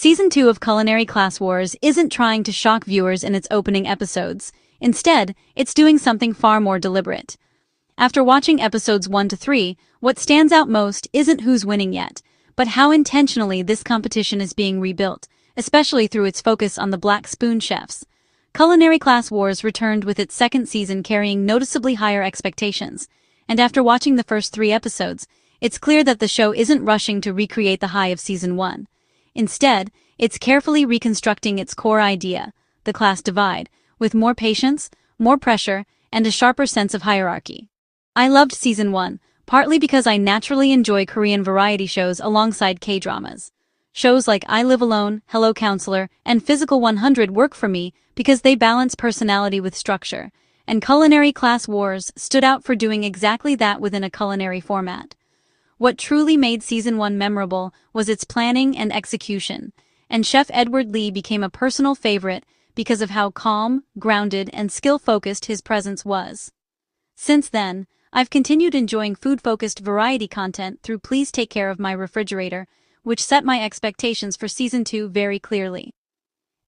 Season 2 of Culinary Class Wars isn't trying to shock viewers in its opening episodes. Instead, it's doing something far more deliberate. After watching episodes 1 to 3, what stands out most isn't who's winning yet, but how intentionally this competition is being rebuilt, especially through its focus on the Black Spoon chefs. Culinary Class Wars returned with its second season carrying noticeably higher expectations, and after watching the first 3 episodes, it's clear that the show isn't rushing to recreate the high of Season 1. Instead, it's carefully reconstructing its core idea, the class divide, with more patience, more pressure, and a sharper sense of hierarchy. I loved Season 1, partly because I naturally enjoy Korean variety shows alongside K-dramas. Shows like I Live Alone, Hello Counselor, and Physical 100 work for me because they balance personality with structure, and Culinary Class Wars stood out for doing exactly that within a culinary format. What truly made Season 1 memorable was its planning and execution, and Chef Edward Lee became a personal favorite because of how calm, grounded, and skill-focused his presence was. Since then, I've continued enjoying food-focused variety content through Please Take Care of My Refrigerator, which set my expectations for Season 2 very clearly.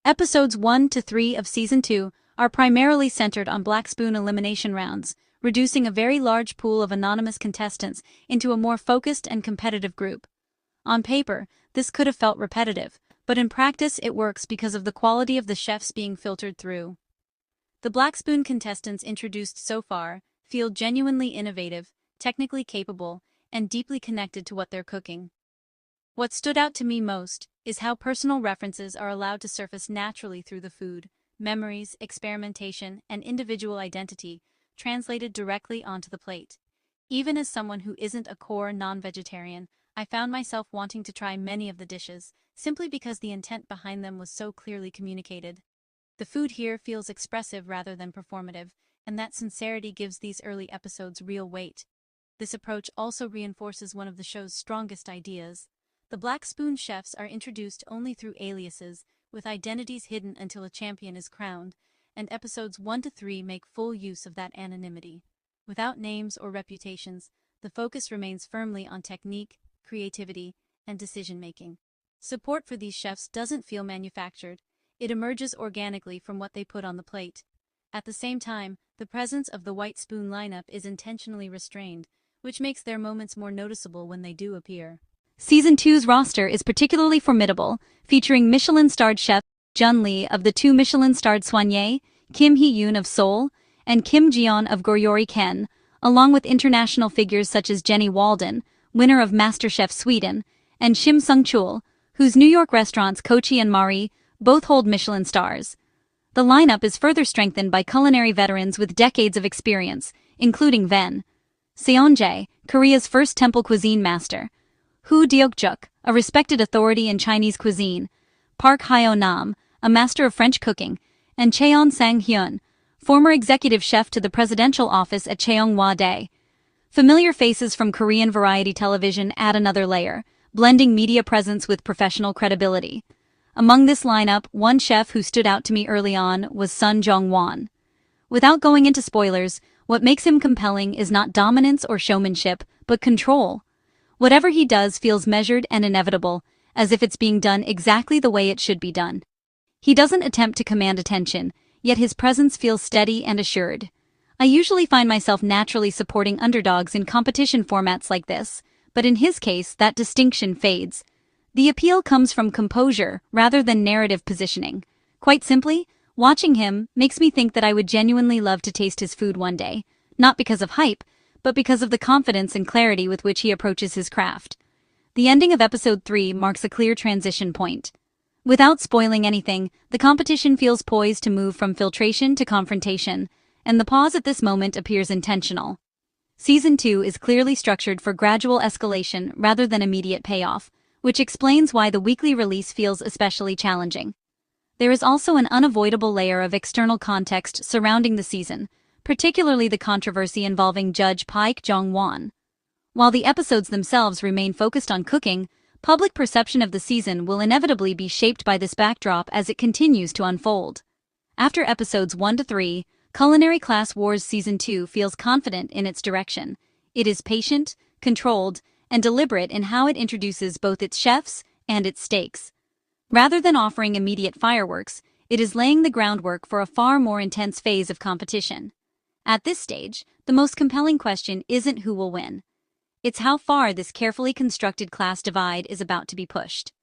Episodes 1 to 3 of Season 2 are primarily centered on Black Spoon elimination rounds, reducing a very large pool of anonymous contestants into a more focused and competitive group. On paper, this could have felt repetitive, but in practice it works because of the quality of the chefs being filtered through. The Black Spoon contestants introduced so far feel genuinely innovative, technically capable, and deeply connected to what they're cooking. What stood out to me most is how personal references are allowed to surface naturally through the food, memories, experimentation, and individual identity translated directly onto the plate. Even as someone who isn't a core non-vegetarian, I found myself wanting to try many of the dishes, simply because the intent behind them was so clearly communicated. The food here feels expressive rather than performative, and that sincerity gives these early episodes real weight. This approach also reinforces one of the show's strongest ideas. The Black Spoon chefs are introduced only through aliases, with identities hidden until a champion is crowned, and episodes 1 to 3 make full use of that anonymity. Without names or reputations, the focus remains firmly on technique, creativity, and decision-making. Support for these chefs doesn't feel manufactured. It emerges organically from what they put on the plate. At the same time, the presence of the White Spoon lineup is intentionally restrained, which makes their moments more noticeable when they do appear. Season 2's roster is particularly formidable, featuring Michelin-starred chef Jun Lee of the 2 Michelin-starred Soigné, Kim Hee-yoon of Seoul, and Kim Ji-yeon of Goryeo Ken, along with international figures such as Jenny Walden, winner of MasterChef Sweden, and Shim Sung-chul, whose New York restaurants Kochi and Mari both hold Michelin stars. The lineup is further strengthened by culinary veterans with decades of experience, including Ven Seon-jae, Korea's first temple cuisine master, Hu Deok-juk, a respected authority in Chinese cuisine, Park Hyo-nam, a master of French cooking, and Cheon Sang-hyun, former executive chef to the presidential office at Cheongwa-dae. Familiar faces from Korean variety television add another layer, blending media presence with professional credibility. Among this lineup, one chef who stood out to me early on was Son Jong-won. Without going into spoilers, what makes him compelling is not dominance or showmanship, but control. Whatever he does feels measured and inevitable, as if it's being done exactly the way it should be done. He doesn't attempt to command attention, yet his presence feels steady and assured. I usually find myself naturally supporting underdogs in competition formats like this, but in his case, that distinction fades. The appeal comes from composure rather than narrative positioning. Quite simply, watching him makes me think that I would genuinely love to taste his food one day, not because of hype, but because of the confidence and clarity with which he approaches his craft. The ending of episode 3 marks a clear transition point. Without spoiling anything, the competition feels poised to move from filtration to confrontation, and the pause at this moment appears intentional. Season 2 is clearly structured for gradual escalation rather than immediate payoff, which explains why the weekly release feels especially challenging. There is also an unavoidable layer of external context surrounding the season, particularly the controversy involving Judge Park Jong-won. While the episodes themselves remain focused on cooking, public perception of the season will inevitably be shaped by this backdrop as it continues to unfold. After episodes 1 to 3, Culinary Class Wars Season 2 feels confident in its direction. It is patient, controlled, and deliberate in how it introduces both its chefs and its stakes. Rather than offering immediate fireworks, it is laying the groundwork for a far more intense phase of competition. At this stage, the most compelling question isn't who will win. It's how far this carefully constructed class divide is about to be pushed.